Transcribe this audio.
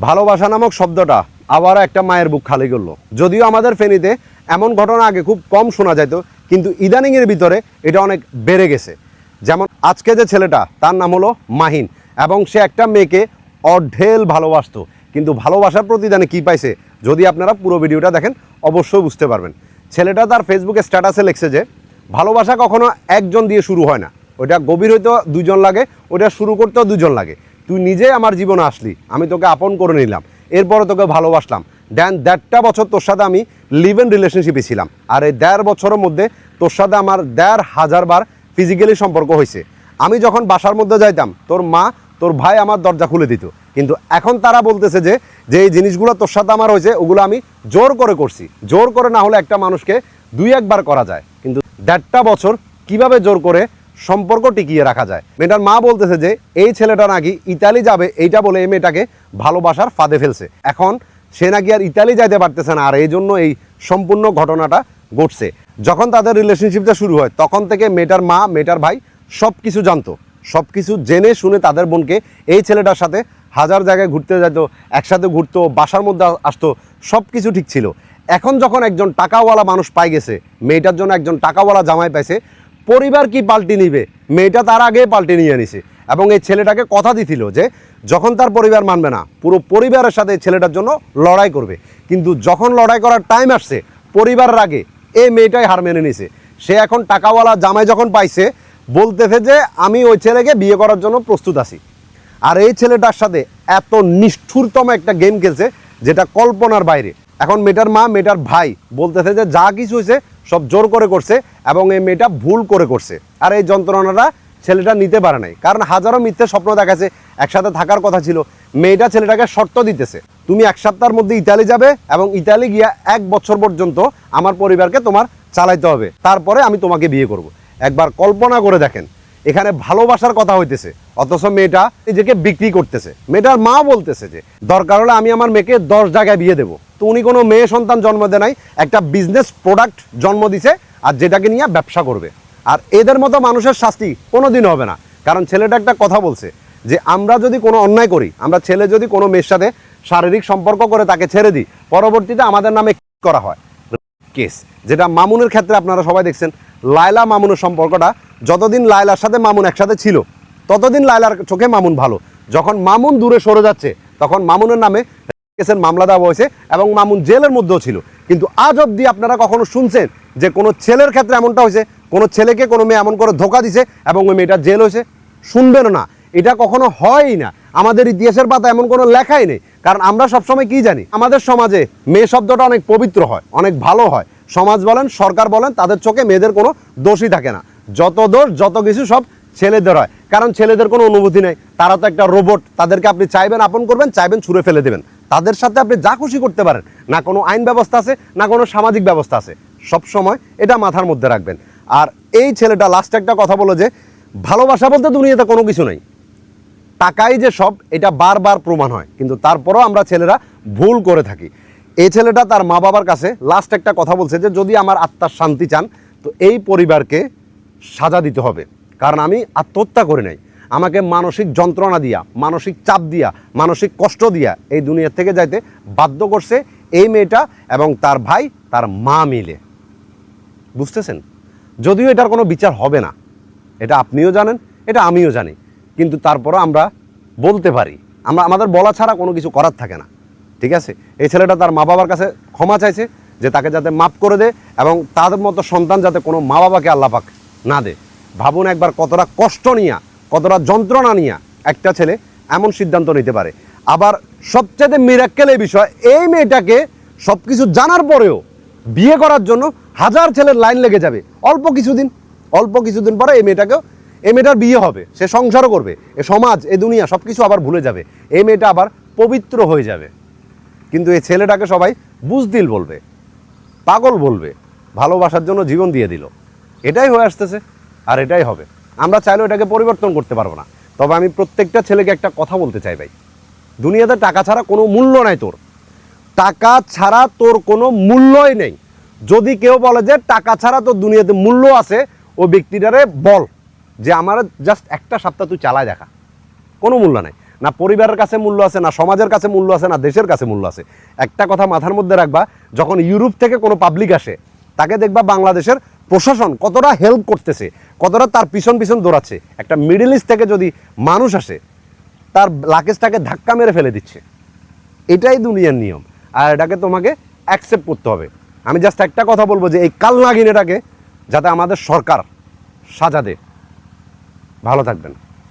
ভালোবাসা নামক শব্দটা আবার একটা মায়ের বুক খালি করলো। যদিও আমাদের ফেনীতে এমন ঘটনা আগে খুব কম শোনা যেত, কিন্তু ইদানিংয়ের ভিতরে এটা অনেক বেড়ে গেছে। যেমন আজকে যে ছেলেটা, তার নাম হলো মাহিন, এবং সে একটা মেয়েকে অঢেল ভালোবাসতো, কিন্তু ভালোবাসার প্রতিদানে কী পাইছে যদি আপনারা পুরো ভিডিওটা দেখেন অবশ্যই বুঝতে পারবেন। ছেলেটা তার ফেসবুকে স্ট্যাটাসে লিখছে যে ভালোবাসা কখনো একজন দিয়ে শুরু হয় না, ওটা গভীর হইতেও দুজন লাগে, ওটা শুরু করতেও দুজন লাগে। তুই নিজে আমার জীবনে আসলি, আমি তোকে আপন করে নিলাম, এরপরে তোকে ভালোবাসলাম, দেন 1.5টা বছর তোর সাথে আমি লিভ ইন রিলেশনশিপে ছিলাম, আর এই 1.5 বছরের মধ্যে তোর সাথে আমার 1,500 বার ফিজিক্যালি সম্পর্ক হয়েছে। আমি যখন বাসার মধ্যে যাইতাম, তোর মা তোর ভাই আমার দরজা খুলে দিত, কিন্তু এখন তারা বলতেছে যে এই জিনিসগুলো তোর সাথে আমার হয়েছে ওগুলো আমি জোর করে করছি। জোর করে না হলে একটা মানুষকে 2-1 বার করা যায়, কিন্তু 1.5টা বছর কিভাবে জোর করে সম্পর্ক টিকিয়ে রাখা যায়? মেয়েটার মা বলতেছে যে এই ছেলেটা নাকি ইতালি যাবে, এইটা বলে এই মেয়েটাকে ভালোবাসার ফাঁদে ফেলছে। এখন সে নাকি আর ইতালি যাইতে পারতেছে না, আর এই জন্য এই সম্পূর্ণ ঘটনাটা ঘটছে। যখন তাদের রিলেশনশিপটা শুরু হয় তখন থেকে মেয়েটার মা মেয়েটার ভাই সব কিছু জানতো, সব কিছু জেনে শুনে তাদের বোনকে এই ছেলেটার সাথে 1000 জায়গায় ঘুরতে যেত, একসাথে ঘুরতো, বাসার মধ্যে আসতো, সব কিছু ঠিক ছিল। এখন যখন একজন টাকাওয়ালা মানুষ পাই গেছে, মেয়েটার জন্য একজন টাকাওয়ালা জামাই পাইছে, পরিবার কি পাল্টে নিবে? মেয়েটা তার আগে পাল্টে নিয়ে নিছে, এবং এই ছেলেটাকে কথা দিছিল যে যখন তার পরিবার মানবে না, পুরো পরিবারের সাথে ছেলেটার জন্য লড়াই করবে। কিন্তু যখন লড়াই করার টাইম আসছে, পরিবারের আগে এই মেয়েটাই হার মেনে নিছে। সে এখন টাকাওয়ালা জামাই যখন পাইছে, বলতেছে যে আমি ওই ছেলেকে বিয়ে করার জন্য প্রস্তুত আছি। আর এই ছেলেটার সাথে এত নিষ্ঠুরতম একটা গেম খেলছে যেটা কল্পনার বাইরে। এখন মেয়েটার মা মেয়েটার ভাই বলতেছে যে যা কিছু হয়েছে সব জোর করে করছে, এবং এই মেয়েটা ভুল করে করছে। আর এই যন্ত্রণাটা ছেলেটা নিতে পারে নাই, কারণ হাজারো মিথ্যে স্বপ্ন দেখাচ্ছে, একসাথে থাকার কথা ছিল। মেয়েটা ছেলেটাকে শর্ত দিতেছে, তুমি 1 সপ্তাহের মধ্যে ইতালি যাবে, এবং ইতালি গিয়া 1 বছর পর্যন্ত আমার পরিবারকে তোমার চালাইতে হবে, তারপরে আমি তোমাকে বিয়ে করব। একবার কল্পনা করে দেখেন, এখানে ভালোবাসার কথা হইতেছে, অথচ মেয়েটা নিজেকে বিক্রি করতেছে। মেয়েটার মা বলতেছে যে দরকার হলে আমি আমার মেয়েকে 10 জায়গায় বিয়ে দেবো। তো উনি কোনো মেয়ে সন্তান জন্ম দেয় নাই, একটা বিজনেস প্রোডাক্ট জন্ম দিছে, আর যেটাকে নিয়ে ব্যবসা করবে। আর এদের মতো মানুষের শাস্তি কোনোদিন হবে না, কারণ ছেলেটা একটা কথা বলছে যে আমরা যদি কোনো অন্যায় করি, আমরা ছেলে যদি কোনো মেয়ের সাথে শারীরিক সম্পর্ক করে তাকে ছেড়ে দিই, পরবর্তীতে আমাদের নামে করা হয় কেস। যেটা মামুনের ক্ষেত্রে আপনারা সবাই দেখছেন, লায়লা মামুনের সম্পর্কটা, যতদিন লায়লার সাথে মামুন একসাথে ছিল ততদিন লায়লার চোখে মামুন ভালো। যখন মামুন দূরে সরে যাচ্ছে তখন মামুনের নামে কেসের মামলা দেওয়া হয়েছে, এবং মামুন জেলের মধ্যেও ছিল। কিন্তু আজ অবধি আপনারা কখনো শুনছেন যে কোনো ছেলের ক্ষেত্রে এমনটা হয়েছে, কোনো ছেলেকে কোনো মেয়ে এমন করে ধোকা দিছে এবং ওই মেয়েটা জেল হয়েছে? শুনবেন না, এটা কখনো হয়ই না। আমাদের ইতিহাসের পাতা এমন কোনো লেখাই নেই, কারণ আমরা সবসময় কি জানি, আমাদের সমাজে মেয়ে শব্দটা অনেক পবিত্র হয়, অনেক ভালো হয়। সমাজ বলেন, সরকার বলেন, তাদের চোখে মেয়েদের কোনো দোষই থাকে না। যত দোষ যত কিছু সব ছেলেদের হয়, কারণ ছেলেদের কোনো অনুভূতি নেই, তারা তো একটা রোবট। তাদেরকে আপনি চাইবেন আপন করবেন, চাইবেন ছুঁড়ে ফেলে দেবেন। তাদের সাথে আপনি যা খুশি করতে পারেন, না কোনো আইন ব্যবস্থা আছে, না কোনো সামাজিক ব্যবস্থা আছে। সব সময় এটা মাথার মধ্যে রাখবেন। আর এই ছেলেটা লাস্ট একটা কথা বলো যে ভালোবাসা বলতে দুনিয়াতে কোনো কিছু নেই, টাকাই যে সব, এটা বারবার প্রমাণ হয়, কিন্তু তারপরও আমরা ছেলেরা ভুল করে থাকি। এই ছেলেটা তার মা বাবার কাছে লাস্ট একটা কথা বলছে যে যদি আমার আত্মার শান্তি চান, তো এই পরিবারকে সাজা দিতে হবে, কারণ আমি আত্মহত্যা করে নাই। আমাকে মানসিক যন্ত্রণা দিয়া, মানসিক চাপ দিয়া, মানসিক কষ্ট দিয়া এই দুনিয়া থেকে যাইতে বাধ্য করছে এই মেয়েটা এবং তার ভাই, তার মা মিলে। বুঝতেছেন? যদিও এটার কোনো বিচার হবে না, এটা আপনিও জানেন, এটা আমিও জানি, কিন্তু তারপরও আমরা বলতে পারি, আমাদের বলা ছাড়া কোনো কিছু করার থাকে না। ঠিক আছে? এই ছেলেটা তার মা বাবার কাছে ক্ষমা চাইছে যে তাকে যাতে মাফ করে দেয়, এবং তাদের মতো সন্তান যাতে কোনো মা বাবাকে আল্লাহ পাক না দেয়। ভাবুন একবার কতটা কষ্ট নিয়ে, কতটা যন্ত্রণা নিয়ে একটা ছেলে এমন সিদ্ধান্ত নিতে পারে। আবার সবচেয়ে মিরাক্কেল এই বিষয়, এই মেয়েটাকে সব কিছু জানার পরেও বিয়ে করার জন্য 1000 ছেলের লাইন লেগে যাবে। অল্প কিছুদিন পরে এই মেয়েটার বিয়ে হবে, সে সংসারও করবে, এ সমাজ, এ দুনিয়া সব কিছু আবার ভুলে যাবে, এই মেয়েটা আবার পবিত্র হয়ে যাবে। কিন্তু এই ছেলেটাকে সবাই বুজদিল বলবে, পাগল বলবে, ভালোবাসার জন্য জীবন দিয়ে দিল। এটাই হয়ে আসতেছে, আর এটাই হবে। আমরা চাইলেও এটাকে পরিবর্তন করতে পারবো না। তবে আমি প্রত্যেকটা ছেলেকে একটা কথা বলতে চাই, ভাই, দুনিয়াতে টাকা ছাড়া কোনো মূল্য নাই তোর। টাকা ছাড়া তোর কোনো মূল্যই নেই। যদি কেউ বলে যে টাকা ছাড়া তোর দুনিয়াতে মূল্য আছে, ও ব্যক্তিটারে বল যে আমার জাস্ট 1 সপ্তাহ তুই চালায় দেখা, কোনো মূল্য নাই। না পরিবারের কাছে মূল্য আছে, না সমাজের কাছে মূল্য আছে, না দেশের কাছে মূল্য আছে। একটা কথা মাথার মধ্যে রাখবা, যখন ইউরোপ থেকে কোনো পাবলিক আসে তাকে দেখবা বাংলাদেশের প্রশাসন কতটা হেল্প করতেছে, কতটা তার পিছন পিছন দৌড়াচ্ছে। একটা মিডল ইস্ট থেকে যদি মানুষ আসে তার লাকেজটাকে ধাক্কা মেরে ফেলে দিচ্ছে। এটাই দুনিয়ার নিয়ম, আর এটাকে তোমাকে অ্যাকসেপ্ট করতে হবে। আমি জাস্ট একটা কথা বলবো যে এই কালনাগিনেটাকে যাতে আমাদের সরকার সাজা দেয়। ভালো থাকবেন।